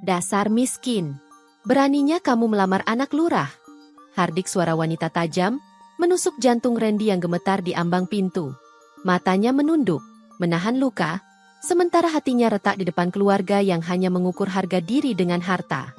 Dasar miskin. Beraninya kamu melamar anak lurah. Hardik suara wanita tajam, menusuk jantung Randy yang gemetar di ambang pintu. Matanya menunduk, menahan luka, sementara hatinya retak di depan keluarga yang hanya mengukur harga diri dengan harta.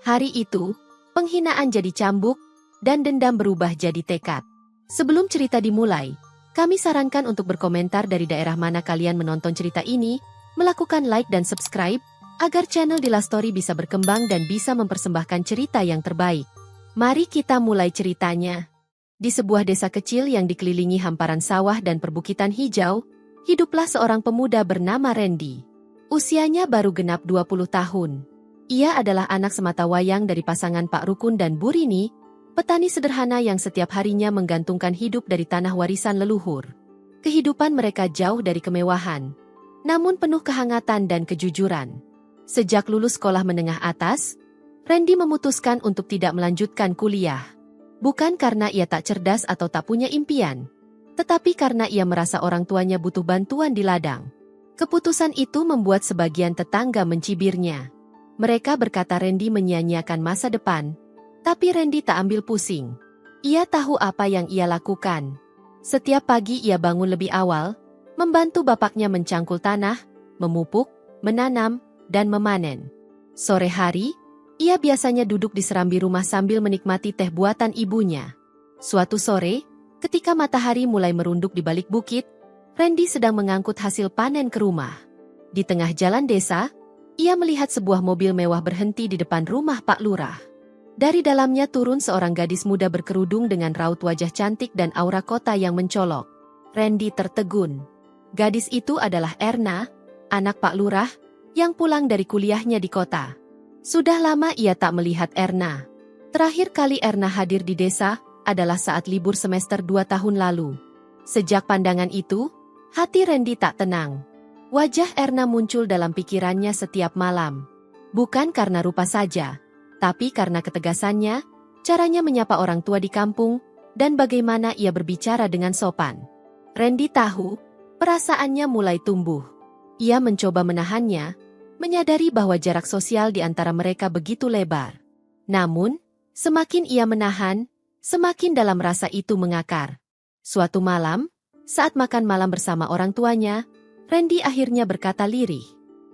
Hari itu, penghinaan jadi cambuk, dan dendam berubah jadi tekad. Sebelum cerita dimulai, kami sarankan untuk berkomentar dari daerah mana kalian menonton cerita ini, melakukan like dan subscribe, agar channel Dila Story bisa berkembang dan bisa mempersembahkan cerita yang terbaik. Mari kita mulai ceritanya. Di sebuah desa kecil yang dikelilingi hamparan sawah dan perbukitan hijau, hiduplah seorang pemuda bernama Randy. Usianya baru genap 20 tahun. Ia adalah anak sematawayang dari pasangan Pak Rukun dan Bu Rini, petani sederhana yang setiap harinya menggantungkan hidup dari tanah warisan leluhur. Kehidupan mereka jauh dari kemewahan, namun penuh kehangatan dan kejujuran. Sejak lulus sekolah menengah atas, Randy memutuskan untuk tidak melanjutkan kuliah. Bukan karena ia tak cerdas atau tak punya impian, tetapi karena ia merasa orang tuanya butuh bantuan di ladang. Keputusan itu membuat sebagian tetangga mencibirnya. Mereka berkata Randy menyia-nyiakan masa depan, tapi Randy tak ambil pusing. Ia tahu apa yang ia lakukan. Setiap pagi ia bangun lebih awal, membantu bapaknya mencangkul tanah, memupuk, menanam, dan memanen. Sore hari, ia biasanya duduk di serambi rumah sambil menikmati teh buatan ibunya. Suatu sore, ketika matahari mulai merunduk di balik bukit, Randy sedang mengangkut hasil panen ke rumah. Di tengah jalan desa, ia melihat sebuah mobil mewah berhenti di depan rumah Pak Lurah. Dari dalamnya turun seorang gadis muda berkerudung dengan raut wajah cantik dan aura kota yang mencolok. Randy tertegun. Gadis itu adalah Erna, anak Pak Lurah, yang pulang dari kuliahnya di kota. Sudah lama ia tak melihat Erna. Terakhir kali Erna hadir di desa adalah saat libur semester 2 tahun lalu. Sejak pandangan itu, hati Randy tak tenang. Wajah Erna muncul dalam pikirannya setiap malam. Bukan karena rupa saja, tapi karena ketegasannya, caranya menyapa orang tua di kampung, dan bagaimana ia berbicara dengan sopan. Randy tahu, perasaannya mulai tumbuh. Ia mencoba menahannya, menyadari bahwa jarak sosial di antara mereka begitu lebar. Namun, semakin ia menahan, semakin dalam rasa itu mengakar. Suatu malam, saat makan malam bersama orang tuanya, Randy akhirnya berkata lirih,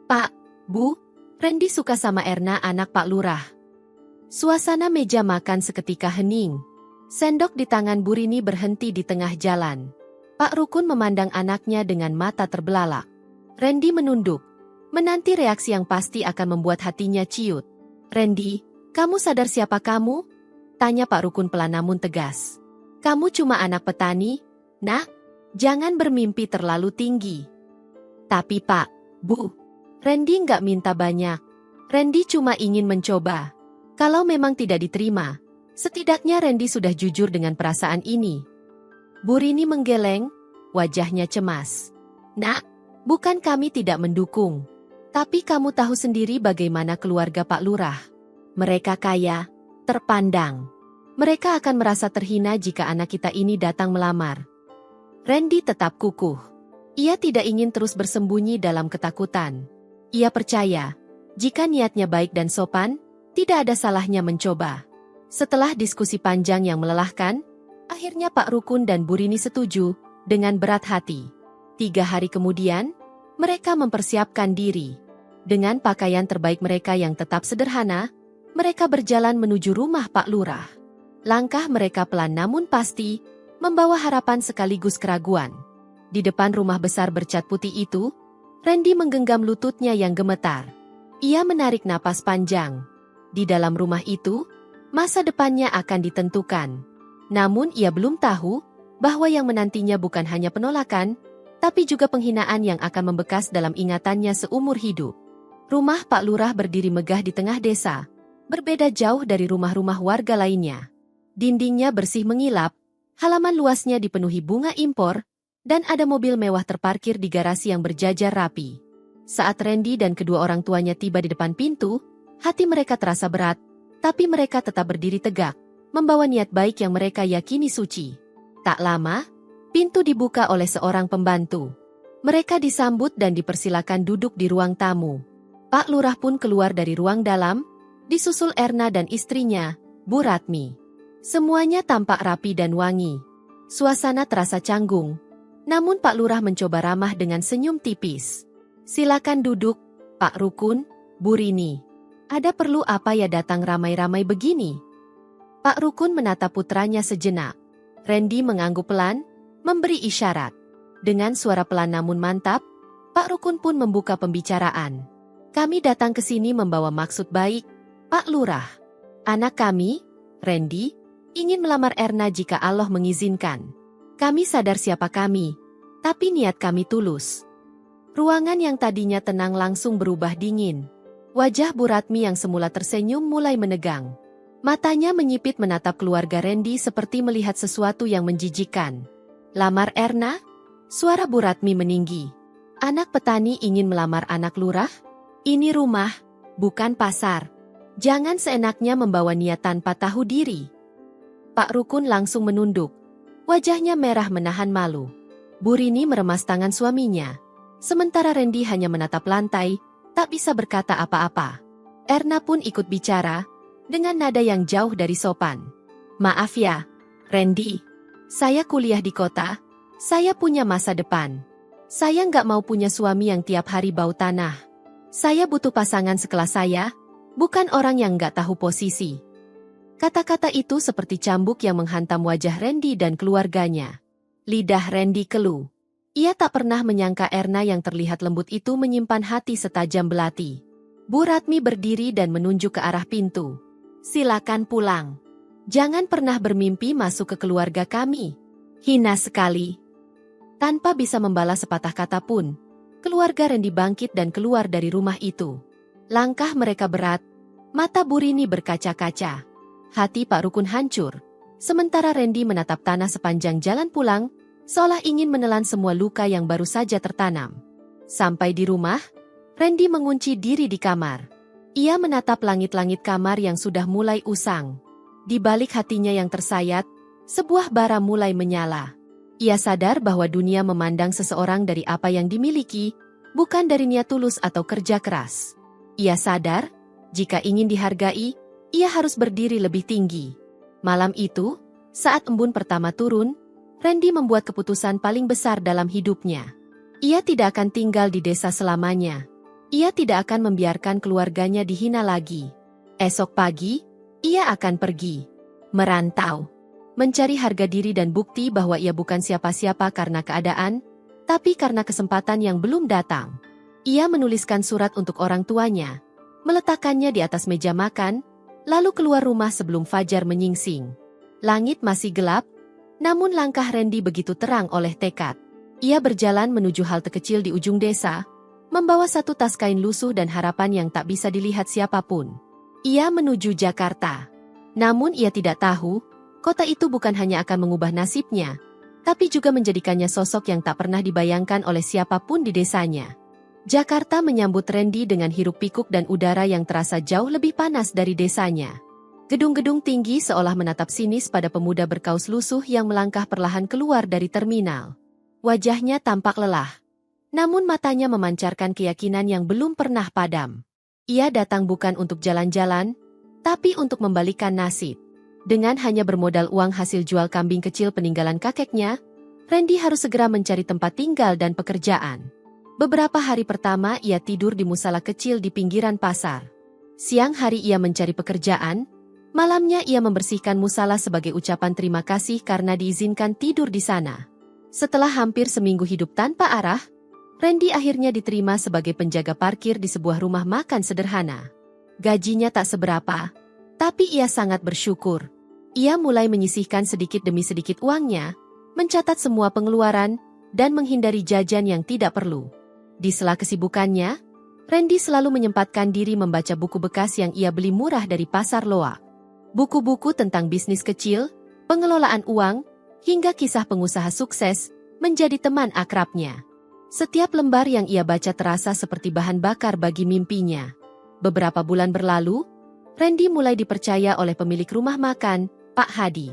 "Pak, Bu, Randy suka sama Erna anak Pak Lurah." Suasana meja makan seketika hening. Sendok di tangan Bu Rini berhenti di tengah jalan. Pak Rukun memandang anaknya dengan mata terbelalak. Randy menunduk, menanti reaksi yang pasti akan membuat hatinya ciut. "Randy, kamu sadar siapa kamu?" tanya Pak Rukun pelan namun tegas. "Kamu cuma anak petani, Nak. Jangan bermimpi terlalu tinggi." "Tapi Pak, Bu, Randy nggak minta banyak. Randy cuma ingin mencoba. Kalau memang tidak diterima, setidaknya Randy sudah jujur dengan perasaan ini." Bu Rini menggeleng, wajahnya cemas. "Nak, bukan kami tidak mendukung. Tapi kamu tahu sendiri bagaimana keluarga Pak Lurah. Mereka kaya, terpandang. Mereka akan merasa terhina jika anak kita ini datang melamar." Randy tetap kukuh. Ia tidak ingin terus bersembunyi dalam ketakutan. Ia percaya, jika niatnya baik dan sopan, tidak ada salahnya mencoba. Setelah diskusi panjang yang melelahkan, akhirnya Pak Rukun dan Bu Rini setuju, dengan berat hati. 3 hari kemudian, mereka mempersiapkan diri. Dengan pakaian terbaik mereka yang tetap sederhana, mereka berjalan menuju rumah Pak Lurah. Langkah mereka pelan namun pasti, membawa harapan sekaligus keraguan. Di depan rumah besar bercat putih itu, Randy menggenggam lututnya yang gemetar. Ia menarik napas panjang. Di dalam rumah itu, masa depannya akan ditentukan. Namun ia belum tahu bahwa yang menantinya bukan hanya penolakan, tapi juga penghinaan yang akan membekas dalam ingatannya seumur hidup. Rumah Pak Lurah berdiri megah di tengah desa, berbeda jauh dari rumah-rumah warga lainnya. Dindingnya bersih mengilap, halaman luasnya dipenuhi bunga impor, dan ada mobil mewah terparkir di garasi yang berjajar rapi. Saat Randy dan kedua orang tuanya tiba di depan pintu, hati mereka terasa berat, tapi mereka tetap berdiri tegak, membawa niat baik yang mereka yakini suci. Tak lama, pintu dibuka oleh seorang pembantu. Mereka disambut dan dipersilakan duduk di ruang tamu. Pak Lurah pun keluar dari ruang dalam, disusul Erna dan istrinya, Bu Ratmi. Semuanya tampak rapi dan wangi. Suasana terasa canggung. Namun Pak Lurah mencoba ramah dengan senyum tipis. "Silakan duduk, Pak Rukun, Bu Rini. Ada perlu apa ya datang ramai-ramai begini?" Pak Rukun menatap putranya sejenak. Randy mengangguk pelan, memberi isyarat. Dengan suara pelan namun mantap, Pak Rukun pun membuka pembicaraan. "Kami datang ke sini membawa maksud baik, Pak Lurah. Anak kami, Randy, ingin melamar Erna jika Allah mengizinkan. Kami sadar siapa kami, tapi niat kami tulus." Ruangan yang tadinya tenang langsung berubah dingin. Wajah Bu Ratmi yang semula tersenyum mulai menegang. Matanya menyipit menatap keluarga Randy seperti melihat sesuatu yang menjijikkan. "Lamar Erna?" Suara Bu Ratmi meninggi. "Anak petani ingin melamar anak lurah? Ini rumah, bukan pasar. Jangan seenaknya membawa niat tanpa tahu diri." Pak Rukun langsung menunduk. Wajahnya merah menahan malu. Bu Rini meremas tangan suaminya. Sementara Randy hanya menatap lantai, tak bisa berkata apa-apa. Erna pun ikut bicara, dengan nada yang jauh dari sopan. "Maaf ya, Randy. Saya kuliah di kota, saya punya masa depan. Saya nggak mau punya suami yang tiap hari bau tanah. Saya butuh pasangan sekelas saya, bukan orang yang nggak tahu posisi." Kata-kata itu seperti cambuk yang menghantam wajah Randy dan keluarganya. Lidah Randy keluh. Ia tak pernah menyangka Erna yang terlihat lembut itu menyimpan hati setajam belati. Bu Ratmi berdiri dan menunjuk ke arah pintu. "Silakan pulang. Jangan pernah bermimpi masuk ke keluarga kami. Hina sekali." Tanpa bisa membalas sepatah kata pun, keluarga Randy bangkit dan keluar dari rumah itu. Langkah mereka berat, mata Bu Rini berkaca-kaca. Hati Pak Rukun hancur, sementara Randy menatap tanah sepanjang jalan pulang, seolah ingin menelan semua luka yang baru saja tertanam. Sampai di rumah, Randy mengunci diri di kamar. Ia menatap langit-langit kamar yang sudah mulai usang. Di balik hatinya yang tersayat, sebuah bara mulai menyala. Ia sadar bahwa dunia memandang seseorang dari apa yang dimiliki, bukan dari niat tulus atau kerja keras. Ia sadar, jika ingin dihargai, ia harus berdiri lebih tinggi. Malam itu, saat embun pertama turun, Randy membuat keputusan paling besar dalam hidupnya. Ia tidak akan tinggal di desa selamanya. Ia tidak akan membiarkan keluarganya dihina lagi. Esok pagi, ia akan pergi. Merantau. Mencari harga diri dan bukti bahwa ia bukan siapa-siapa karena keadaan, tapi karena kesempatan yang belum datang. Ia menuliskan surat untuk orang tuanya, meletakkannya di atas meja makan, lalu keluar rumah sebelum fajar menyingsing. Langit masih gelap, namun langkah Randy begitu terang oleh tekad. Ia berjalan menuju halte kecil di ujung desa, membawa satu tas kain lusuh dan harapan yang tak bisa dilihat siapapun. Ia menuju Jakarta. Namun ia tidak tahu, kota itu bukan hanya akan mengubah nasibnya, tapi juga menjadikannya sosok yang tak pernah dibayangkan oleh siapapun di desanya. Jakarta menyambut Randy dengan hiruk-pikuk dan udara yang terasa jauh lebih panas dari desanya. Gedung-gedung tinggi seolah menatap sinis pada pemuda berkaus lusuh yang melangkah perlahan keluar dari terminal. Wajahnya tampak lelah, namun matanya memancarkan keyakinan yang belum pernah padam. Ia datang bukan untuk jalan-jalan, tapi untuk membalikkan nasib. Dengan hanya bermodal uang hasil jual kambing kecil peninggalan kakeknya, Randy harus segera mencari tempat tinggal dan pekerjaan. Beberapa hari pertama ia tidur di musala kecil di pinggiran pasar. Siang hari ia mencari pekerjaan, malamnya ia membersihkan musala sebagai ucapan terima kasih karena diizinkan tidur di sana. Setelah hampir seminggu hidup tanpa arah, Randy akhirnya diterima sebagai penjaga parkir di sebuah rumah makan sederhana. Gajinya tak seberapa, tapi ia sangat bersyukur. Ia mulai menyisihkan sedikit demi sedikit uangnya, mencatat semua pengeluaran, dan menghindari jajan yang tidak perlu. Di sela kesibukannya, Randy selalu menyempatkan diri membaca buku bekas yang ia beli murah dari pasar loak. Buku-buku tentang bisnis kecil, pengelolaan uang, hingga kisah pengusaha sukses menjadi teman akrabnya. Setiap lembar yang ia baca terasa seperti bahan bakar bagi mimpinya. Beberapa bulan berlalu, Randy mulai dipercaya oleh pemilik rumah makan, Pak Hadi.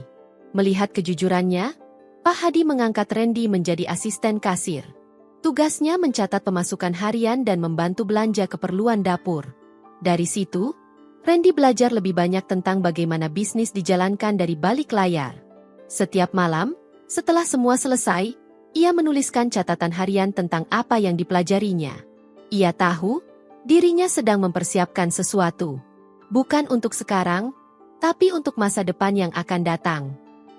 Melihat kejujurannya, Pak Hadi mengangkat Randy menjadi asisten kasir. Tugasnya mencatat pemasukan harian dan membantu belanja keperluan dapur. Dari situ, Randy belajar lebih banyak tentang bagaimana bisnis dijalankan dari balik layar. Setiap malam, setelah semua selesai, ia menuliskan catatan harian tentang apa yang dipelajarinya. Ia tahu, dirinya sedang mempersiapkan sesuatu. Bukan untuk sekarang, tapi untuk masa depan yang akan datang.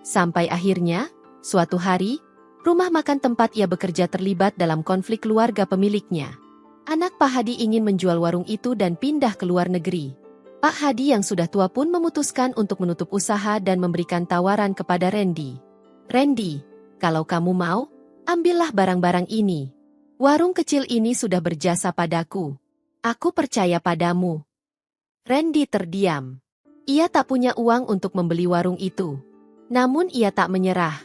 Sampai akhirnya, suatu hari, rumah makan tempat ia bekerja terlibat dalam konflik keluarga pemiliknya. Anak Pak Hadi ingin menjual warung itu dan pindah ke luar negeri. Pak Hadi yang sudah tua pun memutuskan untuk menutup usaha dan memberikan tawaran kepada Randy. "Randy, kalau kamu mau, ambillah barang-barang ini. Warung kecil ini sudah berjasa padaku. Aku percaya padamu." Randy terdiam. Ia tak punya uang untuk membeli warung itu. Namun ia tak menyerah.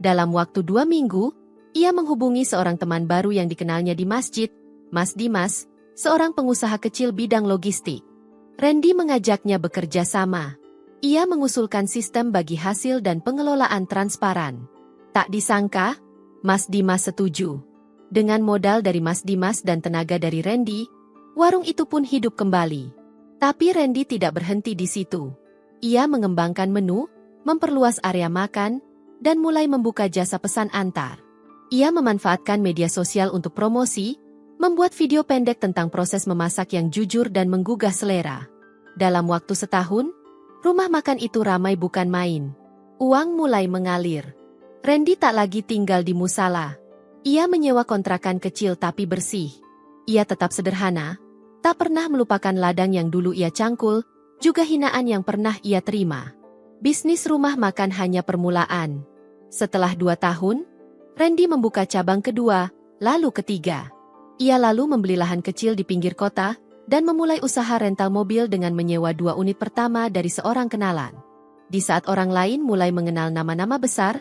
Dalam waktu 2 minggu, ia menghubungi seorang teman baru yang dikenalnya di masjid, Mas Dimas, seorang pengusaha kecil bidang logistik. Randy mengajaknya bekerja sama. Ia mengusulkan sistem bagi hasil dan pengelolaan transparan. Tak disangka, Mas Dimas setuju. Dengan modal dari Mas Dimas dan tenaga dari Randy, warung itu pun hidup kembali. Tapi Randy tidak berhenti di situ. Ia mengembangkan menu, memperluas area makan, dan mulai membuka jasa pesan antar. Ia memanfaatkan media sosial untuk promosi, membuat video pendek tentang proses memasak yang jujur dan menggugah selera. Dalam waktu setahun, rumah makan itu ramai bukan main. Uang mulai mengalir. Randy tak lagi tinggal di musala. Ia menyewa kontrakan kecil tapi bersih. Ia tetap sederhana, tak pernah melupakan ladang yang dulu ia cangkul, juga hinaan yang pernah ia terima. Bisnis rumah makan hanya permulaan. Setelah 2 tahun, Randy membuka cabang kedua, lalu ketiga. Ia lalu membeli lahan kecil di pinggir kota dan memulai usaha rental mobil dengan menyewa 2 unit pertama dari seorang kenalan. Di saat orang lain mulai mengenal nama-nama besar,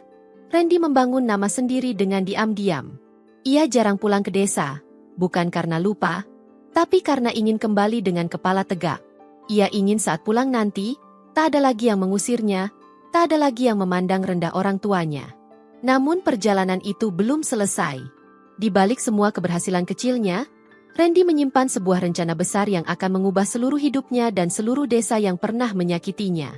Randy membangun nama sendiri dengan diam-diam. Ia jarang pulang ke desa, bukan karena lupa, tapi karena ingin kembali dengan kepala tegak. Ia ingin saat pulang nanti, tak ada lagi yang mengusirnya, tak ada lagi yang memandang rendah orang tuanya. Namun perjalanan itu belum selesai. Di balik semua keberhasilan kecilnya, Randy menyimpan sebuah rencana besar yang akan mengubah seluruh hidupnya dan seluruh desa yang pernah menyakitinya.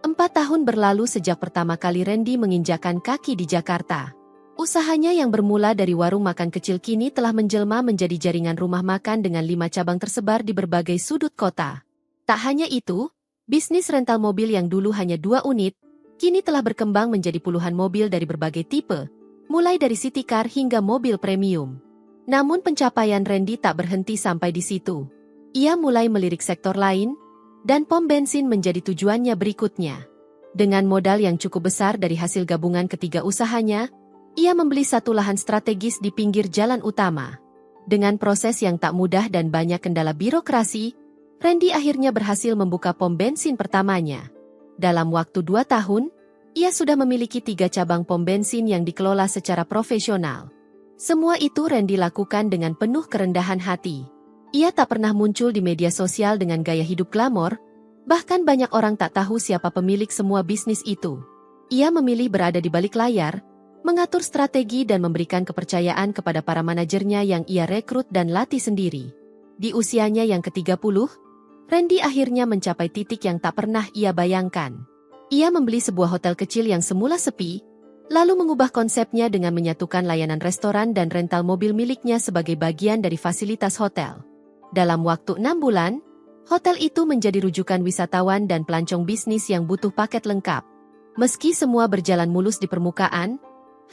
4 tahun berlalu sejak pertama kali Randy menginjakan kaki di Jakarta. Usahanya yang bermula dari warung makan kecil kini telah menjelma menjadi jaringan rumah makan dengan 5 cabang tersebar di berbagai sudut kota. Tak hanya itu, bisnis rental mobil yang dulu hanya 2 unit, kini telah berkembang menjadi puluhan mobil dari berbagai tipe, mulai dari city car hingga mobil premium. Namun pencapaian Randy tak berhenti sampai di situ. Ia mulai melirik sektor lain, dan pom bensin menjadi tujuannya berikutnya. Dengan modal yang cukup besar dari hasil gabungan ketiga usahanya, ia membeli 1 lahan strategis di pinggir jalan utama. Dengan proses yang tak mudah dan banyak kendala birokrasi, Randy akhirnya berhasil membuka pom bensin pertamanya. Dalam waktu 2 tahun, ia sudah memiliki 3 cabang pom bensin yang dikelola secara profesional. Semua itu Randy lakukan dengan penuh kerendahan hati. Ia tak pernah muncul di media sosial dengan gaya hidup glamor, bahkan banyak orang tak tahu siapa pemilik semua bisnis itu. Ia memilih berada di balik layar, mengatur strategi dan memberikan kepercayaan kepada para manajernya yang ia rekrut dan latih sendiri. Di usianya yang ke-30, Randy akhirnya mencapai titik yang tak pernah ia bayangkan. Ia membeli sebuah hotel kecil yang semula sepi, lalu mengubah konsepnya dengan menyatukan layanan restoran dan rental mobil miliknya sebagai bagian dari fasilitas hotel. Dalam waktu 6 bulan, hotel itu menjadi rujukan wisatawan dan pelancong bisnis yang butuh paket lengkap. Meski semua berjalan mulus di permukaan,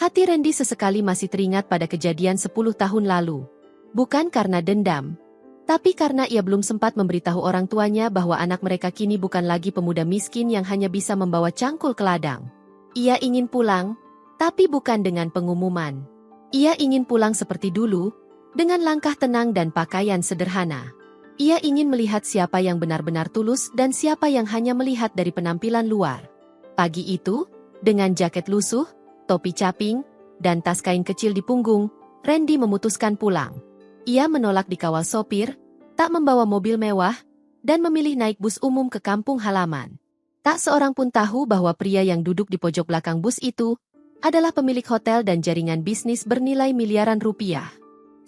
hati Randy sesekali masih teringat pada kejadian 10 tahun lalu. Bukan karena dendam, tapi karena ia belum sempat memberitahu orang tuanya bahwa anak mereka kini bukan lagi pemuda miskin yang hanya bisa membawa cangkul ke ladang. Ia ingin pulang, tapi bukan dengan pengumuman. Ia ingin pulang seperti dulu, dengan langkah tenang dan pakaian sederhana. Ia ingin melihat siapa yang benar-benar tulus dan siapa yang hanya melihat dari penampilan luar. Pagi itu, dengan jaket lusuh, topi caping, dan tas kain kecil di punggung, Randy memutuskan pulang. Ia menolak dikawal sopir, tak membawa mobil mewah, dan memilih naik bus umum ke kampung halaman. Tak seorang pun tahu bahwa pria yang duduk di pojok belakang bus itu adalah pemilik hotel dan jaringan bisnis bernilai miliaran rupiah.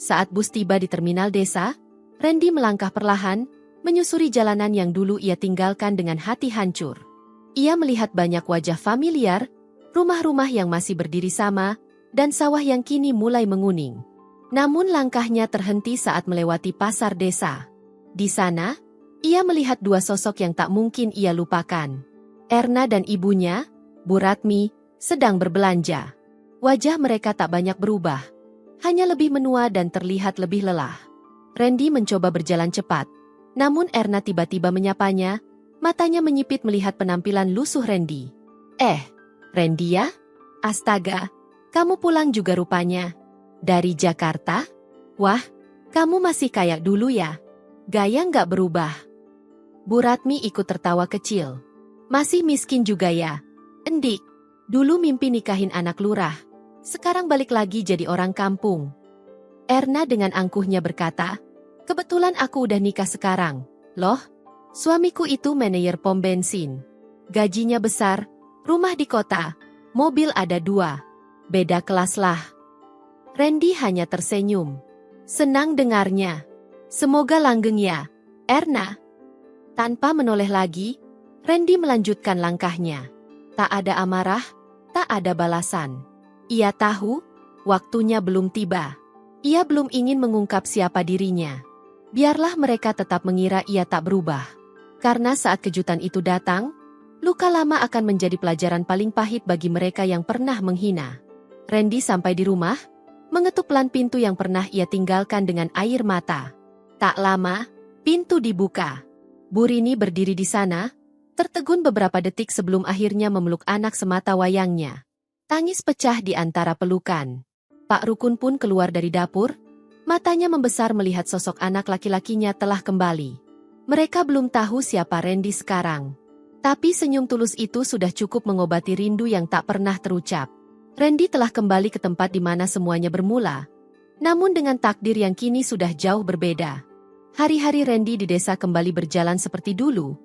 Saat bus tiba di terminal desa, Randy melangkah perlahan, menyusuri jalanan yang dulu ia tinggalkan dengan hati hancur. Ia melihat banyak wajah familiar, rumah-rumah yang masih berdiri sama, dan sawah yang kini mulai menguning. Namun langkahnya terhenti saat melewati pasar desa. Di sana, ia melihat dua sosok yang tak mungkin ia lupakan. Erna dan ibunya, Bu Ratmi, sedang berbelanja. Wajah mereka tak banyak berubah, hanya lebih menua dan terlihat lebih lelah. Randy mencoba berjalan cepat, namun Erna tiba-tiba menyapanya, matanya menyipit melihat penampilan lusuh Randy. Randy ya? Astaga, kamu pulang juga rupanya. Dari Jakarta? Wah, kamu masih kayak dulu ya? Gaya nggak berubah. Bu Ratmi ikut tertawa kecil. Masih miskin juga ya? Endik, dulu mimpi nikahin anak lurah. Sekarang balik lagi jadi orang kampung. Erna dengan angkuhnya berkata, kebetulan aku udah nikah sekarang. Loh, suamiku itu manajer pom bensin. Gajinya besar, rumah di kota, mobil ada 2. Beda kelas lah. Randy hanya tersenyum. Senang dengarnya. Semoga langgeng ya, Erna. Tanpa menoleh lagi, Randy melanjutkan langkahnya. Tak ada amarah, tak ada balasan. Ia tahu, waktunya belum tiba. Ia belum ingin mengungkap siapa dirinya. Biarlah mereka tetap mengira ia tak berubah. Karena saat kejutan itu datang, luka lama akan menjadi pelajaran paling pahit bagi mereka yang pernah menghina. Randy sampai di rumah, mengetuk pelan pintu yang pernah ia tinggalkan dengan air mata. Tak lama, pintu dibuka. Bu Rini berdiri di sana, tertegun beberapa detik sebelum akhirnya memeluk anak semata wayangnya. Tangis pecah di antara pelukan. Pak Rukun pun keluar dari dapur, matanya membesar melihat sosok anak laki-lakinya telah kembali. Mereka belum tahu siapa Randy sekarang. Tapi senyum tulus itu sudah cukup mengobati rindu yang tak pernah terucap. Randy telah kembali ke tempat di mana semuanya bermula. Namun dengan takdir yang kini sudah jauh berbeda. Hari-hari Randy di desa kembali berjalan seperti dulu,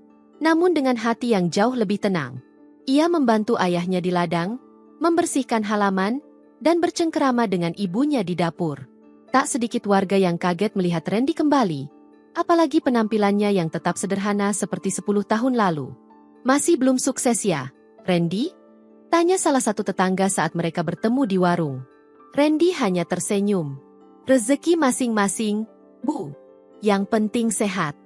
namun dengan hati yang jauh lebih tenang. Ia membantu ayahnya di ladang, membersihkan halaman, dan bercengkerama dengan ibunya di dapur. Tak sedikit warga yang kaget melihat Randy kembali, apalagi penampilannya yang tetap sederhana seperti 10 tahun lalu. Masih belum sukses ya, Randy? Tanya salah satu tetangga saat mereka bertemu di warung. Randy hanya tersenyum. Rezeki masing-masing, Bu. Yang penting sehat.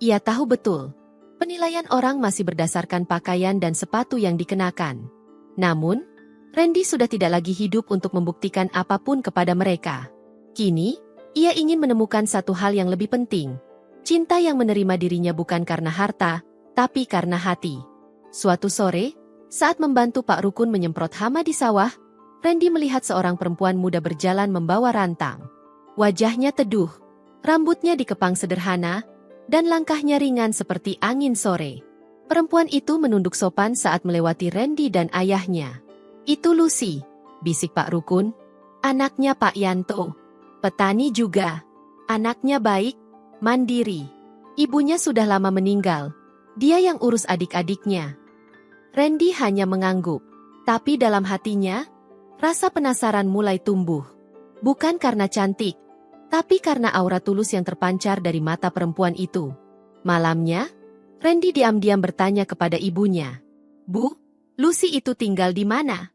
Ia tahu betul, penilaian orang masih berdasarkan pakaian dan sepatu yang dikenakan. Namun, Randy sudah tidak lagi hidup untuk membuktikan apapun kepada mereka. Kini, ia ingin menemukan satu hal yang lebih penting. Cinta yang menerima dirinya bukan karena harta, tapi karena hati. Suatu sore, saat membantu Pak Rukun menyemprot hama di sawah, Randy melihat seorang perempuan muda berjalan membawa rantang. Wajahnya teduh, rambutnya dikepang sederhana, dan langkahnya ringan seperti angin sore. Perempuan itu menunduk sopan saat melewati Randy dan ayahnya. Itu Lucy, bisik Pak Rukun. Anaknya Pak Yanto. Petani juga. Anaknya baik, mandiri. Ibunya sudah lama meninggal. Dia yang urus adik-adiknya. Randy hanya mengangguk. Tapi dalam hatinya, rasa penasaran mulai tumbuh. Bukan karena cantik, tapi karena aura tulus yang terpancar dari mata perempuan itu. Malamnya, Randy diam-diam bertanya kepada ibunya. Bu, Lucy itu tinggal di mana?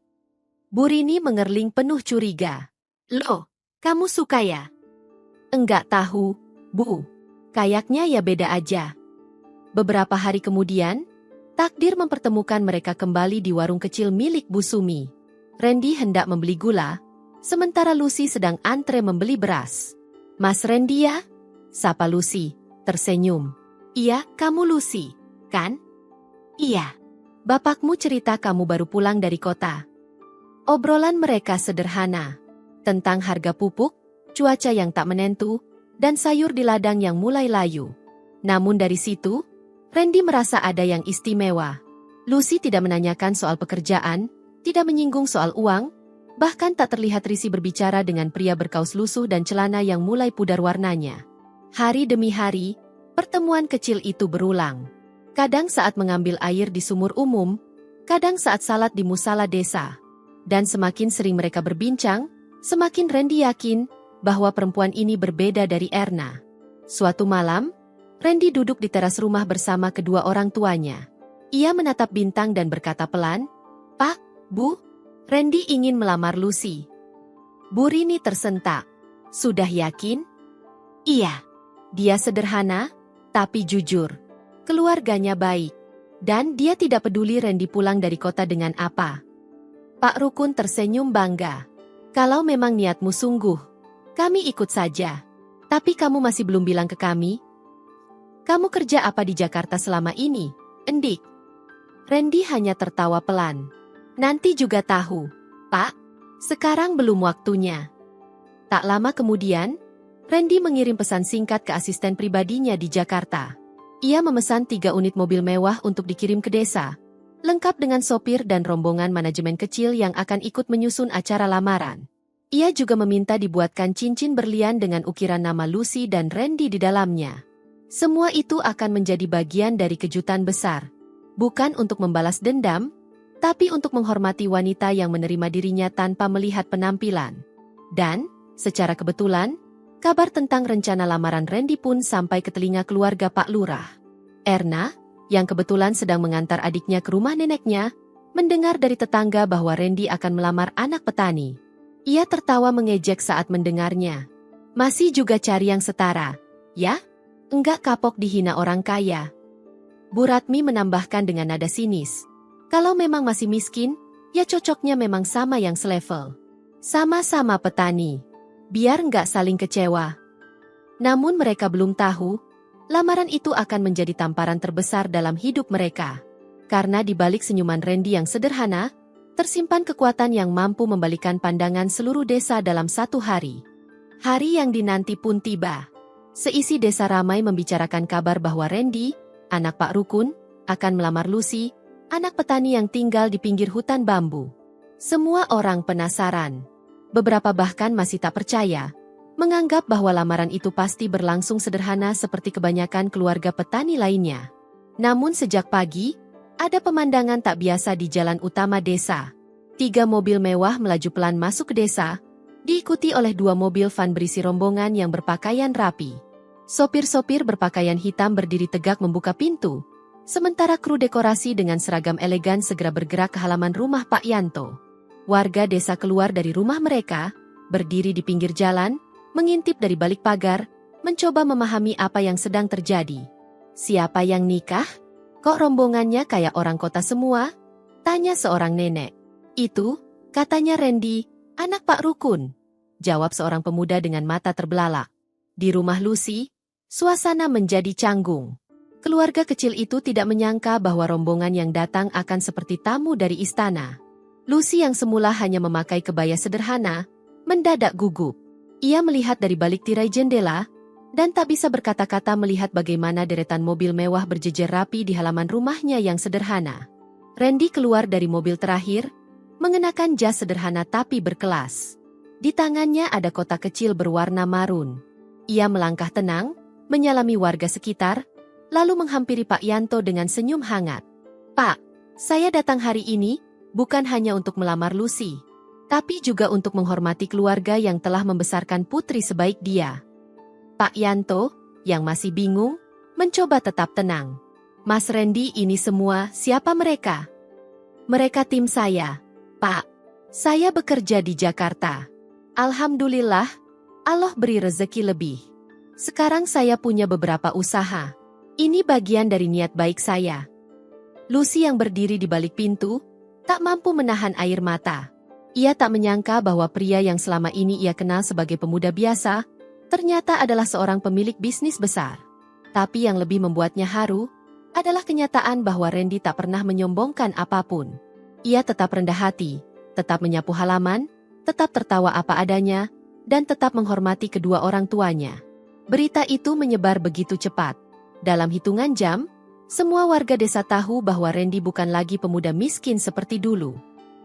Bu Rini mengerling penuh curiga. Loh, kamu suka ya? Enggak tahu, Bu. Kayaknya ya beda aja. Beberapa hari kemudian, takdir mempertemukan mereka kembali di warung kecil milik Bu Sumi. Randy hendak membeli gula, sementara Lucy sedang antre membeli beras. Mas Randy ya? Sapa Lucy, tersenyum. Iya, kamu Lucy, kan? Iya. Bapakmu cerita kamu baru pulang dari kota. Obrolan mereka sederhana. Tentang harga pupuk, cuaca yang tak menentu, dan sayur di ladang yang mulai layu. Namun dari situ, Randy merasa ada yang istimewa. Lucy tidak menanyakan soal pekerjaan, tidak menyinggung soal uang, bahkan tak terlihat risih berbicara dengan pria berkaus lusuh dan celana yang mulai pudar warnanya. Hari demi hari, pertemuan kecil itu berulang. Kadang saat mengambil air di sumur umum, kadang saat salat di musala desa. Dan semakin sering mereka berbincang, semakin Randy yakin, bahwa perempuan ini berbeda dari Erna. Suatu malam, Randy duduk di teras rumah bersama kedua orang tuanya. Ia menatap bintang dan berkata pelan, "Pak, Bu, Randy ingin melamar Lucy." Bu Rini tersentak. "Sudah yakin?" "Iya. Dia sederhana, tapi jujur. Keluarganya baik. Dan dia tidak peduli Randy pulang dari kota dengan apa." Pak Rukun tersenyum bangga. "Kalau memang niatmu sungguh, kami ikut saja. Tapi kamu masih belum bilang ke kami. Kamu kerja apa di Jakarta selama ini, Endik?" Randy hanya tertawa pelan. "Nanti juga tahu, Pak. Sekarang belum waktunya." Tak lama kemudian, Randy mengirim pesan singkat ke asisten pribadinya di Jakarta. Ia memesan 3 unit mobil mewah untuk dikirim ke desa, lengkap dengan sopir dan rombongan manajemen kecil yang akan ikut menyusun acara lamaran. Ia juga meminta dibuatkan cincin berlian dengan ukiran nama Lucy dan Randy di dalamnya. Semua itu akan menjadi bagian dari kejutan besar. Bukan untuk membalas dendam, tapi untuk menghormati wanita yang menerima dirinya tanpa melihat penampilan. Dan, secara kebetulan, kabar tentang rencana lamaran Randy pun sampai ke telinga keluarga Pak Lurah. Erna, yang kebetulan sedang mengantar adiknya ke rumah neneknya, mendengar dari tetangga bahwa Randy akan melamar anak petani. Ia tertawa mengejek saat mendengarnya. "Masih juga cari yang setara, ya? Enggak kapok dihina orang kaya." Bu Ratmi menambahkan dengan nada sinis. "Kalau memang masih miskin, ya cocoknya memang sama yang selevel. Sama-sama petani. Biar nggak saling kecewa." Namun mereka belum tahu, lamaran itu akan menjadi tamparan terbesar dalam hidup mereka. Karena di balik senyuman Randy yang sederhana, tersimpan kekuatan yang mampu membalikan pandangan seluruh desa dalam satu hari. Hari yang dinanti pun tiba. Seisi desa ramai membicarakan kabar bahwa Randy, anak Pak Rukun, akan melamar Lucy, anak petani yang tinggal di pinggir hutan bambu. Semua orang penasaran. Beberapa bahkan masih tak percaya, menganggap bahwa lamaran itu pasti berlangsung sederhana seperti kebanyakan keluarga petani lainnya. Namun sejak pagi, ada pemandangan tak biasa di jalan utama desa. 3 mobil mewah melaju pelan masuk ke desa, diikuti oleh 2 mobil van berisi rombongan yang berpakaian rapi. Sopir-sopir berpakaian hitam berdiri tegak membuka pintu, sementara kru dekorasi dengan seragam elegan segera bergerak ke halaman rumah Pak Yanto. Warga desa keluar dari rumah mereka, berdiri di pinggir jalan, mengintip dari balik pagar, mencoba memahami apa yang sedang terjadi. "Siapa yang nikah? Kok rombongannya kayak orang kota semua?" tanya seorang nenek. "Itu, katanya Randy, anak Pak Rukun," jawab seorang pemuda dengan mata terbelalak. Di rumah Lucy, suasana menjadi canggung. Keluarga kecil itu tidak menyangka bahwa rombongan yang datang akan seperti tamu dari istana. Lucy yang semula hanya memakai kebaya sederhana, mendadak gugup. Ia melihat dari balik tirai jendela, dan tak bisa berkata-kata melihat bagaimana deretan mobil mewah berjejer rapi di halaman rumahnya yang sederhana. Randy keluar dari mobil terakhir, mengenakan jas sederhana tapi berkelas. Di tangannya ada kotak kecil berwarna marun. Ia melangkah tenang, menyalami warga sekitar, lalu menghampiri Pak Yanto dengan senyum hangat. "Pak, saya datang hari ini, bukan hanya untuk melamar Lucy, tapi juga untuk menghormati keluarga yang telah membesarkan putri sebaik dia." Pak Yanto, yang masih bingung, mencoba tetap tenang. "Mas Randy, ini semua, siapa mereka?" "Mereka tim saya, Pak. Saya bekerja di Jakarta. Alhamdulillah, Allah beri rezeki lebih. Sekarang saya punya beberapa usaha. Ini bagian dari niat baik saya." Lucy yang berdiri di balik pintu, tak mampu menahan air mata. Ia tak menyangka bahwa pria yang selama ini ia kenal sebagai pemuda biasa, ternyata adalah seorang pemilik bisnis besar. Tapi yang lebih membuatnya haru, adalah kenyataan bahwa Randy tak pernah menyombongkan apapun. Ia tetap rendah hati, tetap menyapu halaman, tetap tertawa apa adanya, dan tetap menghormati kedua orang tuanya. Berita itu menyebar begitu cepat. Dalam hitungan jam, semua warga desa tahu bahwa Randy bukan lagi pemuda miskin seperti dulu.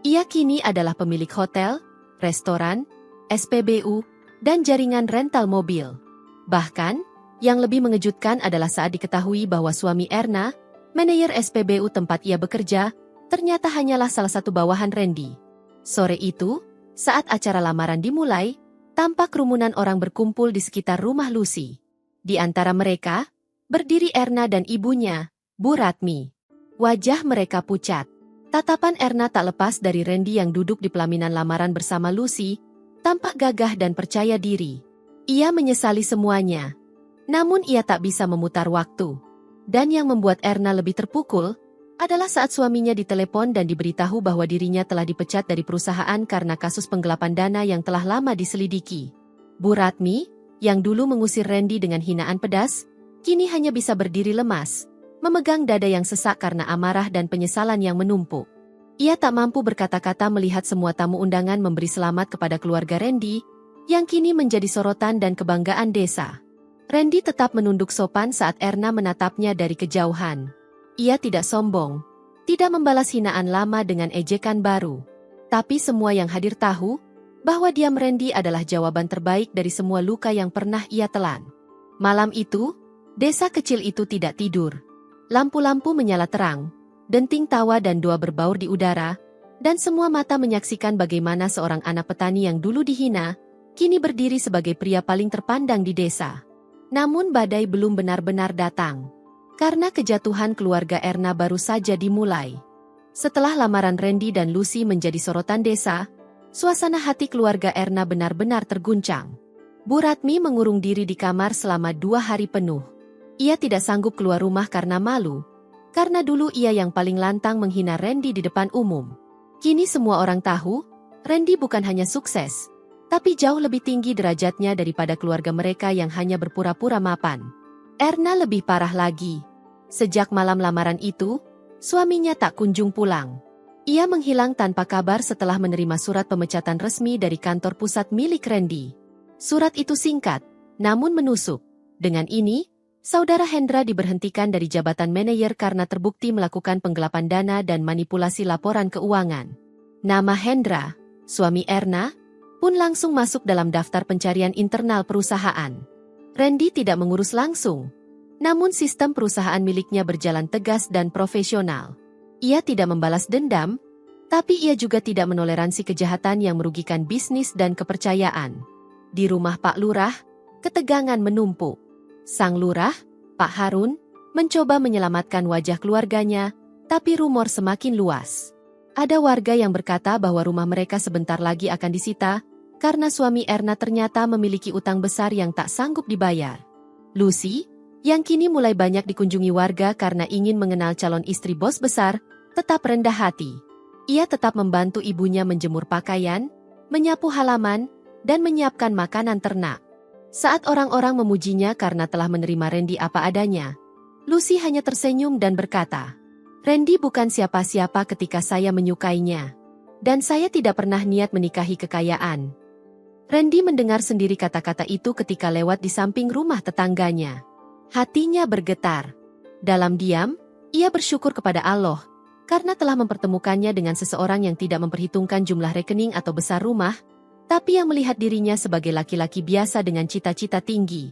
Ia kini adalah pemilik hotel, restoran, SPBU, dan jaringan rental mobil. Bahkan, yang lebih mengejutkan adalah saat diketahui bahwa suami Erna, manajer SPBU tempat ia bekerja, ternyata hanyalah salah satu bawahan Randy. Sore itu, saat acara lamaran dimulai, Tampak kerumunan orang berkumpul di sekitar rumah Lucy. Di antara mereka, berdiri Erna dan ibunya, Bu Ratmi. Wajah mereka pucat. Tatapan Erna tak lepas dari Randy yang duduk di pelaminan lamaran bersama Lucy, tampak gagah dan percaya diri. Ia menyesali semuanya. Namun ia tak bisa memutar waktu. Dan yang membuat Erna lebih terpukul, adalah saat suaminya ditelepon dan diberitahu bahwa dirinya telah dipecat dari perusahaan karena kasus penggelapan dana yang telah lama diselidiki. Bu Ratmi, yang dulu mengusir Randy dengan hinaan pedas, kini hanya bisa berdiri lemas, memegang dada yang sesak karena amarah dan penyesalan yang menumpuk. Ia tak mampu berkata-kata melihat semua tamu undangan memberi selamat kepada keluarga Randy, yang kini menjadi sorotan dan kebanggaan desa. Randy tetap menunduk sopan saat Erna menatapnya dari kejauhan. Ia tidak sombong, tidak membalas hinaan lama dengan ejekan baru. Tapi semua yang hadir tahu bahwa diam Randy adalah jawaban terbaik dari semua luka yang pernah ia telan. Malam itu, desa kecil itu tidak tidur. Lampu-lampu menyala terang, denting tawa dan doa berbaur di udara, dan semua mata menyaksikan bagaimana seorang anak petani yang dulu dihina, kini berdiri sebagai pria paling terpandang di desa. Namun badai belum benar-benar datang. Karena kejatuhan keluarga Erna baru saja dimulai. Setelah lamaran Randy dan Lucy menjadi sorotan desa, suasana hati keluarga Erna benar-benar terguncang. Bu Ratmi mengurung diri di kamar selama 2 hari penuh. Ia tidak sanggup keluar rumah karena malu, karena dulu ia yang paling lantang menghina Randy di depan umum. Kini semua orang tahu, Randy bukan hanya sukses, tapi jauh lebih tinggi derajatnya daripada keluarga mereka yang hanya berpura-pura mapan. Erna lebih parah lagi. Sejak malam lamaran itu, suaminya tak kunjung pulang. Ia menghilang tanpa kabar setelah menerima surat pemecatan resmi dari kantor pusat milik Randy. Surat itu singkat, namun menusuk. Dengan ini, saudara Hendra diberhentikan dari jabatan manajer karena terbukti melakukan penggelapan dana dan manipulasi laporan keuangan. Nama Hendra, suami Erna, pun langsung masuk dalam daftar pencarian internal perusahaan. Randy tidak mengurus langsung, namun sistem perusahaan miliknya berjalan tegas dan profesional. Ia tidak membalas dendam, tapi ia juga tidak menoleransi kejahatan yang merugikan bisnis dan kepercayaan. Di rumah Pak Lurah, ketegangan menumpuk. Sang Lurah, Pak Harun, mencoba menyelamatkan wajah keluarganya, tapi rumor semakin luas. Ada warga yang berkata bahwa rumah mereka sebentar lagi akan disita, karena suami Erna ternyata memiliki utang besar yang tak sanggup dibayar. Lucy, yang kini mulai banyak dikunjungi warga karena ingin mengenal calon istri bos besar, tetap rendah hati. Ia tetap membantu ibunya menjemur pakaian, menyapu halaman, dan menyiapkan makanan ternak. Saat orang-orang memujinya karena telah menerima Randy apa adanya, Lucy hanya tersenyum dan berkata, "Randy bukan siapa-siapa ketika saya menyukainya. Dan saya tidak pernah niat menikahi kekayaan." Randy mendengar sendiri kata-kata itu ketika lewat di samping rumah tetangganya. Hatinya bergetar. Dalam diam, ia bersyukur kepada Allah, karena telah mempertemukannya dengan seseorang yang tidak memperhitungkan jumlah rekening atau besar rumah, tapi yang melihat dirinya sebagai laki-laki biasa dengan cita-cita tinggi.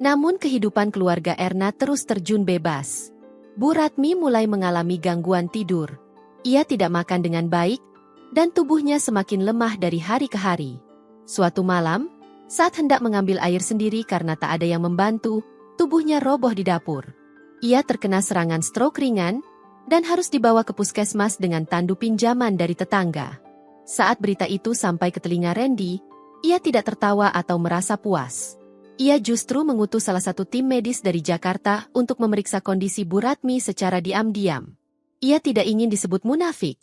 Namun kehidupan keluarga Erna terus terjun bebas. Bu Ratmi mulai mengalami gangguan tidur. Ia tidak makan dengan baik, dan tubuhnya semakin lemah dari hari ke hari. Suatu malam, saat hendak mengambil air sendiri karena tak ada yang membantu, tubuhnya roboh di dapur. Ia terkena serangan stroke ringan, dan harus dibawa ke puskesmas dengan tandu pinjaman dari tetangga. Saat berita itu sampai ke telinga Randy, ia tidak tertawa atau merasa puas. Ia justru mengutus salah satu tim medis dari Jakarta untuk memeriksa kondisi Bu Ratmi secara diam-diam. Ia tidak ingin disebut munafik,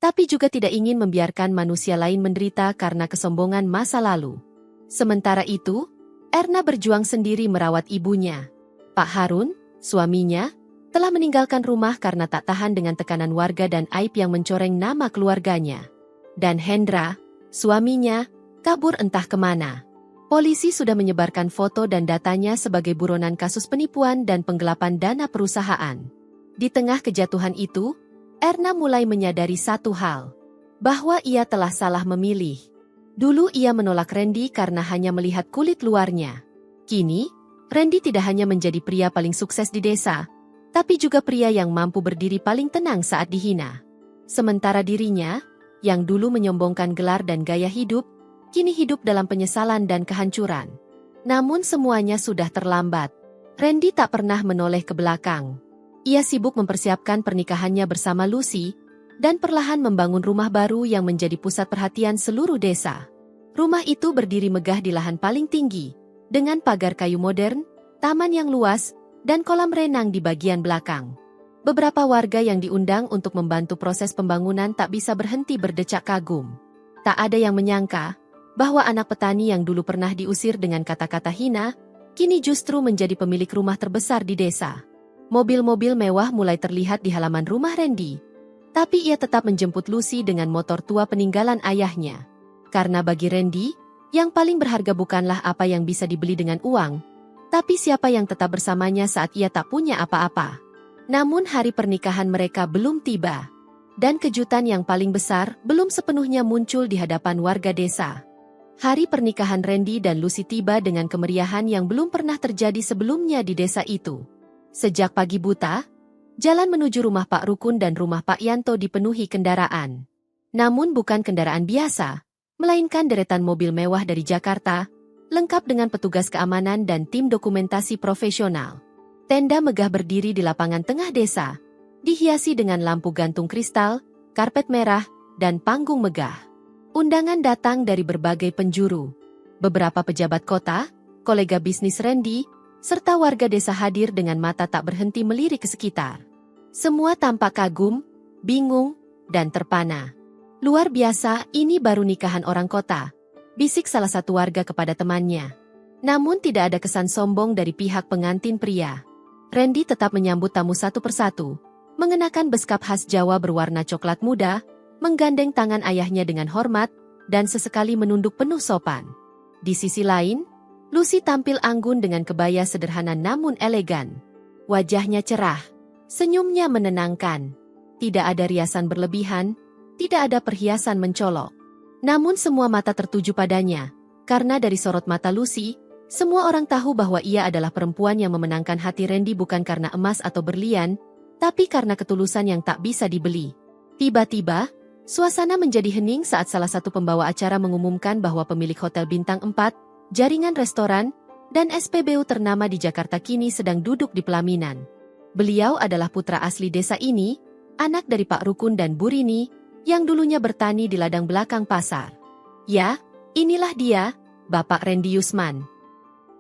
tapi juga tidak ingin membiarkan manusia lain menderita karena kesombongan masa lalu. Sementara itu, Erna berjuang sendiri merawat ibunya. Pak Harun, suaminya, telah meninggalkan rumah karena tak tahan dengan tekanan warga dan aib yang mencoreng nama keluarganya. Dan Hendra, suaminya, kabur entah kemana. Polisi sudah menyebarkan foto dan datanya sebagai buronan kasus penipuan dan penggelapan dana perusahaan. Di tengah kejatuhan itu, Erna mulai menyadari satu hal, bahwa ia telah salah memilih. Dulu ia menolak Randy karena hanya melihat kulit luarnya. Kini, Randy tidak hanya menjadi pria paling sukses di desa, tapi juga pria yang mampu berdiri paling tenang saat dihina. Sementara dirinya, yang dulu menyombongkan gelar dan gaya hidup, kini hidup dalam penyesalan dan kehancuran. Namun semuanya sudah terlambat. Randy tak pernah menoleh ke belakang. Ia sibuk mempersiapkan pernikahannya bersama Lucy, dan perlahan membangun rumah baru yang menjadi pusat perhatian seluruh desa. Rumah itu berdiri megah di lahan paling tinggi, dengan pagar kayu modern, taman yang luas, dan kolam renang di bagian belakang. Beberapa warga yang diundang untuk membantu proses pembangunan tak bisa berhenti berdecak kagum. Tak ada yang menyangka bahwa anak petani yang dulu pernah diusir dengan kata-kata hina, kini justru menjadi pemilik rumah terbesar di desa. Mobil-mobil mewah mulai terlihat di halaman rumah Randy. Tapi ia tetap menjemput Lucy dengan motor tua peninggalan ayahnya. Karena bagi Randy, yang paling berharga bukanlah apa yang bisa dibeli dengan uang, tapi siapa yang tetap bersamanya saat ia tak punya apa-apa. Namun hari pernikahan mereka belum tiba. Dan kejutan yang paling besar belum sepenuhnya muncul di hadapan warga desa. Hari pernikahan Randy dan Lucy tiba dengan kemeriahan yang belum pernah terjadi sebelumnya di desa itu. Sejak pagi buta, jalan menuju rumah Pak Rukun dan rumah Pak Yanto dipenuhi kendaraan. Namun bukan kendaraan biasa, melainkan deretan mobil mewah dari Jakarta, lengkap dengan petugas keamanan dan tim dokumentasi profesional. Tenda megah berdiri di lapangan tengah desa, dihiasi dengan lampu gantung kristal, karpet merah, dan panggung megah. Undangan datang dari berbagai penjuru. Beberapa pejabat kota, kolega bisnis Randy, serta warga desa hadir dengan mata tak berhenti melirik ke sekitar. Semua tampak kagum, bingung, dan terpana. Luar biasa, ini baru nikahan orang kota, bisik salah satu warga kepada temannya. Namun tidak ada kesan sombong dari pihak pengantin pria. Randy tetap menyambut tamu satu persatu, mengenakan beskap khas Jawa berwarna coklat muda, menggandeng tangan ayahnya dengan hormat, dan sesekali menunduk penuh sopan. Di sisi lain, Lucy tampil anggun dengan kebaya sederhana namun elegan. Wajahnya cerah, senyumnya menenangkan. Tidak ada riasan berlebihan, tidak ada perhiasan mencolok. Namun semua mata tertuju padanya, karena dari sorot mata Lucy, semua orang tahu bahwa ia adalah perempuan yang memenangkan hati Randy bukan karena emas atau berlian, tapi karena ketulusan yang tak bisa dibeli. Tiba-tiba, suasana menjadi hening saat salah satu pembawa acara mengumumkan bahwa pemilik Hotel Bintang 4, jaringan restoran, dan SPBU ternama di Jakarta kini sedang duduk di pelaminan. Beliau adalah putra asli desa ini, anak dari Pak Rukun dan Bu Rini, yang dulunya bertani di ladang belakang pasar. Ya, inilah dia, Bapak Randy Yusman.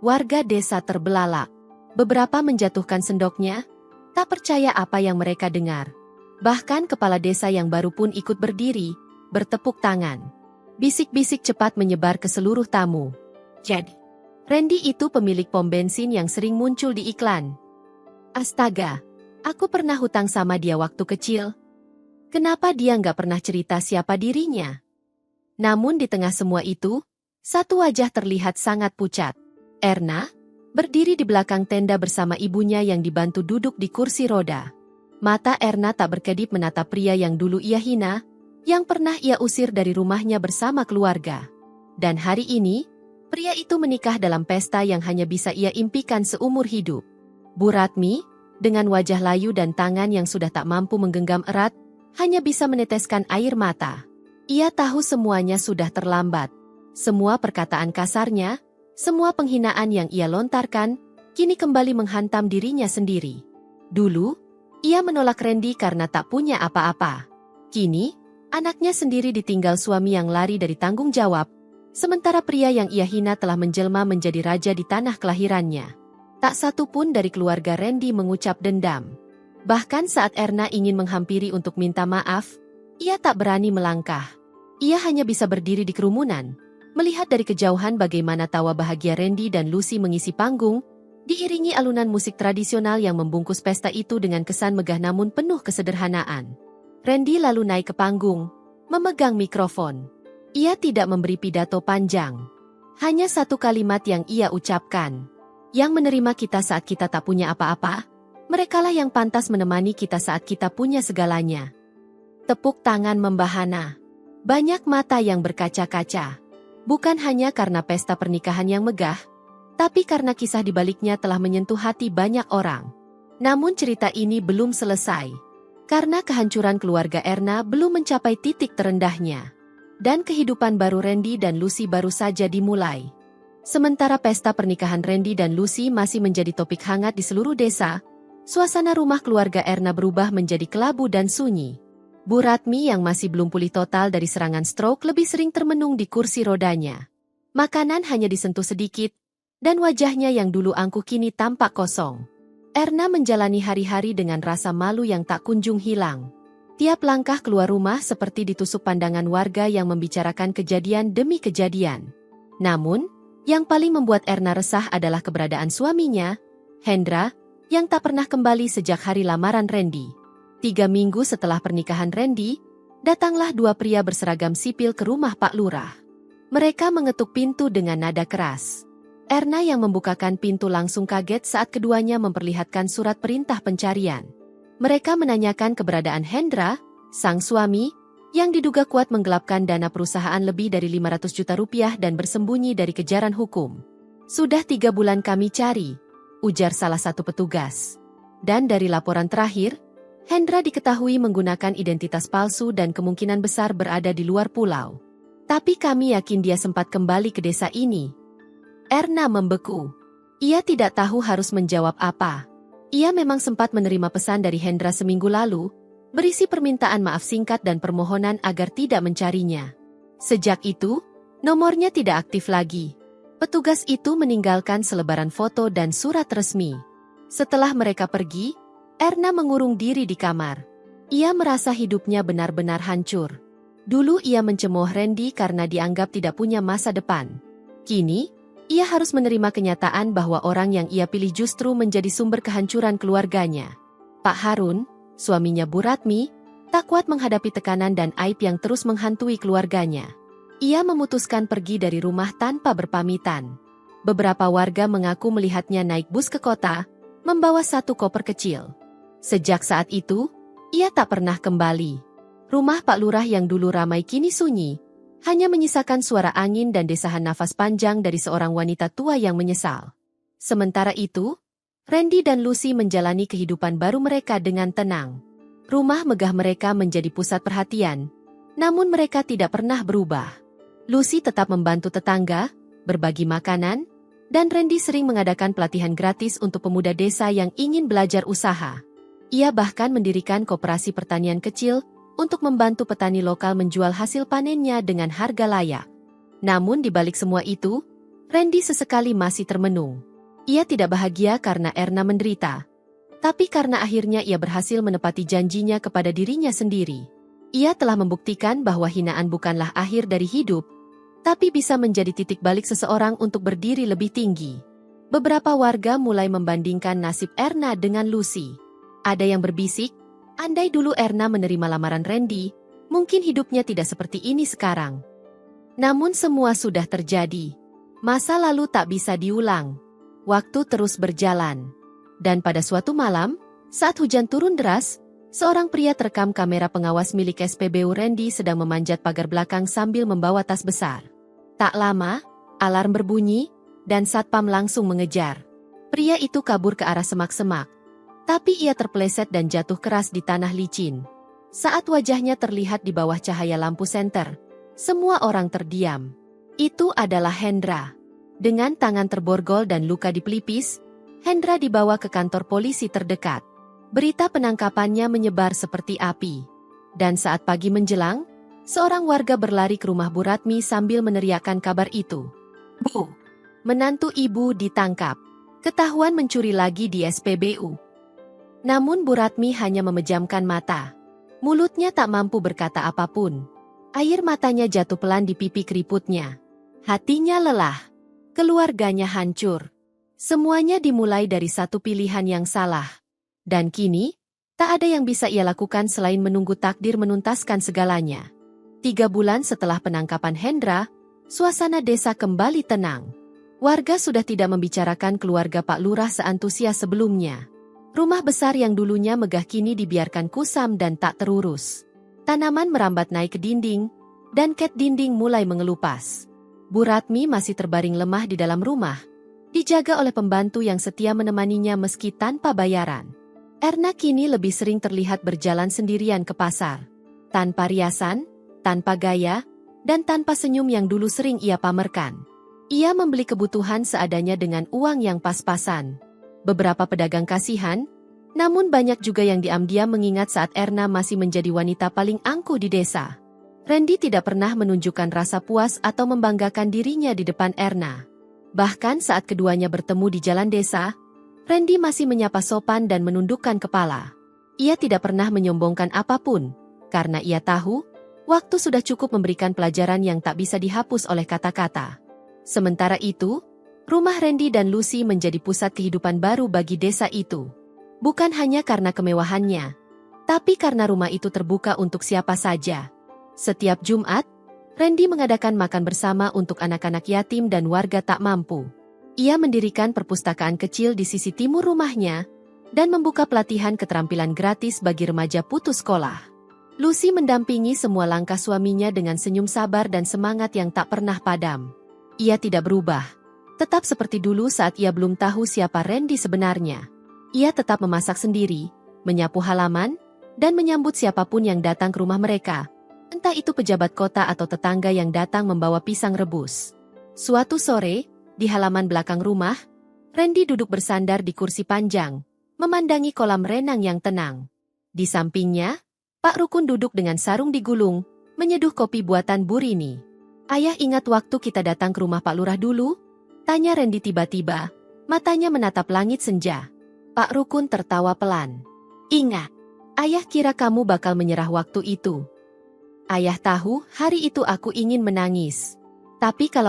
Warga desa terbelalak. Beberapa menjatuhkan sendoknya, tak percaya apa yang mereka dengar. Bahkan kepala desa yang baru pun ikut berdiri, bertepuk tangan. Bisik-bisik cepat menyebar ke seluruh tamu. Jadi, Randy itu pemilik pom bensin yang sering muncul di iklan. Astaga, aku pernah hutang sama dia waktu kecil. Kenapa dia nggak pernah cerita siapa dirinya? Namun di tengah semua itu, satu wajah terlihat sangat pucat. Erna, berdiri di belakang tenda bersama ibunya yang dibantu duduk di kursi roda. Mata Erna tak berkedip menatap pria yang dulu ia hina, yang pernah ia usir dari rumahnya bersama keluarga. Dan hari ini, pria itu menikah dalam pesta yang hanya bisa ia impikan seumur hidup. Bu Ratmi, dengan wajah layu dan tangan yang sudah tak mampu menggenggam erat, hanya bisa meneteskan air mata. Ia tahu semuanya sudah terlambat. Semua perkataan kasarnya, semua penghinaan yang ia lontarkan, kini kembali menghantam dirinya sendiri. Dulu, ia menolak Randy karena tak punya apa-apa. Kini, anaknya sendiri ditinggal suami yang lari dari tanggung jawab, sementara pria yang ia hina telah menjelma menjadi raja di tanah kelahirannya. Tak satu pun dari keluarga Randy mengucap dendam. Bahkan saat Erna ingin menghampiri untuk minta maaf, ia tak berani melangkah. Ia hanya bisa berdiri di kerumunan, melihat dari kejauhan bagaimana tawa bahagia Randy dan Lucy mengisi panggung, diiringi alunan musik tradisional yang membungkus pesta itu dengan kesan megah namun penuh kesederhanaan. Randy lalu naik ke panggung, memegang mikrofon. Ia tidak memberi pidato panjang. Hanya satu kalimat yang ia ucapkan. Yang menerima kita saat kita tak punya apa-apa, merekalah yang pantas menemani kita saat kita punya segalanya. Tepuk tangan membahana. Banyak mata yang berkaca-kaca. Bukan hanya karena pesta pernikahan yang megah, tapi karena kisah di baliknya telah menyentuh hati banyak orang. Namun cerita ini belum selesai. Karena kehancuran keluarga Erna belum mencapai titik terendahnya. Dan kehidupan baru Randy dan Lucy baru saja dimulai. Sementara pesta pernikahan Randy dan Lucy masih menjadi topik hangat di seluruh desa, suasana rumah keluarga Erna berubah menjadi kelabu dan sunyi. Bu Ratmi yang masih belum pulih total dari serangan stroke lebih sering termenung di kursi rodanya. Makanan hanya disentuh sedikit, dan wajahnya yang dulu angkuh kini tampak kosong. Erna menjalani hari-hari dengan rasa malu yang tak kunjung hilang. Tiap langkah keluar rumah seperti ditusuk pandangan warga yang membicarakan kejadian demi kejadian. Namun, yang paling membuat Erna resah adalah keberadaan suaminya, Hendra, yang tak pernah kembali sejak hari lamaran Randy. 3 minggu setelah pernikahan Randy, datanglah 2 pria berseragam sipil ke rumah Pak Lurah. Mereka mengetuk pintu dengan nada keras. Erna yang membukakan pintu langsung kaget saat keduanya memperlihatkan surat perintah pencarian. Mereka menanyakan keberadaan Hendra, sang suami, yang diduga kuat menggelapkan dana perusahaan lebih dari 500 juta rupiah dan bersembunyi dari kejaran hukum. Sudah 3 bulan kami cari, ujar salah satu petugas. Dan dari laporan terakhir, Hendra diketahui menggunakan identitas palsu dan kemungkinan besar berada di luar pulau. Tapi kami yakin dia sempat kembali ke desa ini. Erna membeku. Ia tidak tahu harus menjawab apa. Ia memang sempat menerima pesan dari Hendra seminggu lalu, berisi permintaan maaf singkat dan permohonan agar tidak mencarinya. Sejak itu, nomornya tidak aktif lagi. Petugas itu meninggalkan selebaran foto dan surat resmi. Setelah mereka pergi, Erna mengurung diri di kamar. Ia merasa hidupnya benar-benar hancur. Dulu ia mencemooh Randy karena dianggap tidak punya masa depan. Kini, ia harus menerima kenyataan bahwa orang yang ia pilih justru menjadi sumber kehancuran keluarganya. Pak Harun, suaminya Bu Ratmi, tak kuat menghadapi tekanan dan aib yang terus menghantui keluarganya. Ia memutuskan pergi dari rumah tanpa berpamitan. Beberapa warga mengaku melihatnya naik bus ke kota, membawa 1 koper kecil. Sejak saat itu, ia tak pernah kembali. Rumah Pak Lurah yang dulu ramai kini sunyi, hanya menyisakan suara angin dan desahan nafas panjang dari seorang wanita tua yang menyesal. Sementara itu, Randy dan Lucy menjalani kehidupan baru mereka dengan tenang. Rumah megah mereka menjadi pusat perhatian, namun mereka tidak pernah berubah. Lucy tetap membantu tetangga, berbagi makanan, dan Randy sering mengadakan pelatihan gratis untuk pemuda desa yang ingin belajar usaha. Ia bahkan mendirikan koperasi pertanian kecil untuk membantu petani lokal menjual hasil panennya dengan harga layak. Namun di balik semua itu, Randy sesekali masih termenung. Ia tidak bahagia karena Erna menderita, tapi karena akhirnya ia berhasil menepati janjinya kepada dirinya sendiri. Ia telah membuktikan bahwa hinaan bukanlah akhir dari hidup, tapi bisa menjadi titik balik seseorang untuk berdiri lebih tinggi. Beberapa warga mulai membandingkan nasib Erna dengan Lucy. Ada yang berbisik, andai dulu Erna menerima lamaran Randy, mungkin hidupnya tidak seperti ini sekarang. Namun semua sudah terjadi. Masa lalu tak bisa diulang. Waktu terus berjalan. Dan pada suatu malam, saat hujan turun deras, seorang pria terekam kamera pengawas milik SPBU Randy sedang memanjat pagar belakang sambil membawa tas besar. Tak lama, alarm berbunyi, dan satpam langsung mengejar. Pria itu kabur ke arah semak-semak. Tapi ia terpeleset dan jatuh keras di tanah licin. Saat wajahnya terlihat di bawah cahaya lampu senter, semua orang terdiam. Itu adalah Hendra. Dengan tangan terborgol dan luka di pelipis, Hendra dibawa ke kantor polisi terdekat. Berita penangkapannya menyebar seperti api. Dan saat pagi menjelang, seorang warga berlari ke rumah Bu Ratmi sambil meneriakkan kabar itu. Bu, menantu ibu ditangkap. Ketahuan mencuri lagi di SPBU. Namun Bu Ratmi hanya memejamkan mata. Mulutnya tak mampu berkata apapun. Air matanya jatuh pelan di pipi keriputnya. Hatinya lelah. Keluarganya hancur. Semuanya dimulai dari satu pilihan yang salah. Dan kini, tak ada yang bisa ia lakukan selain menunggu takdir menuntaskan segalanya. 3 bulan setelah penangkapan Hendra, suasana desa kembali tenang. Warga sudah tidak membicarakan keluarga Pak Lurah seantusias sebelumnya. Rumah besar yang dulunya megah kini dibiarkan kusam dan tak terurus. Tanaman merambat naik ke dinding, dan ket dinding mulai mengelupas. Bu Ratmi masih terbaring lemah di dalam rumah, dijaga oleh pembantu yang setia menemaninya meski tanpa bayaran. Erna kini lebih sering terlihat berjalan sendirian ke pasar. Tanpa riasan, tanpa gaya, dan tanpa senyum yang dulu sering ia pamerkan. Ia membeli kebutuhan seadanya dengan uang yang pas-pasan. Beberapa pedagang kasihan, namun banyak juga yang diam-diam mengingat saat Erna masih menjadi wanita paling angkuh di desa. Randy tidak pernah menunjukkan rasa puas atau membanggakan dirinya di depan Erna. Bahkan saat keduanya bertemu di jalan desa, Randy masih menyapa sopan dan menundukkan kepala. Ia tidak pernah menyombongkan apapun, karena ia tahu, waktu sudah cukup memberikan pelajaran yang tak bisa dihapus oleh kata-kata. Sementara itu, rumah Randy dan Lucy menjadi pusat kehidupan baru bagi desa itu. Bukan hanya karena kemewahannya, tapi karena rumah itu terbuka untuk siapa saja. Setiap Jumat, Randy mengadakan makan bersama untuk anak-anak yatim dan warga tak mampu. Ia mendirikan perpustakaan kecil di sisi timur rumahnya, dan membuka pelatihan keterampilan gratis bagi remaja putus sekolah. Lucy mendampingi semua langkah suaminya dengan senyum sabar dan semangat yang tak pernah padam. Ia tidak berubah. Tetap seperti dulu saat ia belum tahu siapa Randy sebenarnya. Ia tetap memasak sendiri, menyapu halaman, dan menyambut siapapun yang datang ke rumah mereka. Entah itu pejabat kota atau tetangga yang datang membawa pisang rebus. Suatu sore, di halaman belakang rumah, Randy duduk bersandar di kursi panjang, memandangi kolam renang yang tenang. Di sampingnya, Pak Rukun duduk dengan sarung digulung, menyeduh kopi buatan Bu Rini. "Ayah ingat waktu kita datang ke rumah Pak Lurah dulu?" tanya Randy tiba-tiba, matanya menatap langit senja. Pak Rukun tertawa pelan. "Ingat, ayah kira kamu bakal menyerah waktu itu. Ayah tahu hari itu aku ingin menangis. Tapi kalau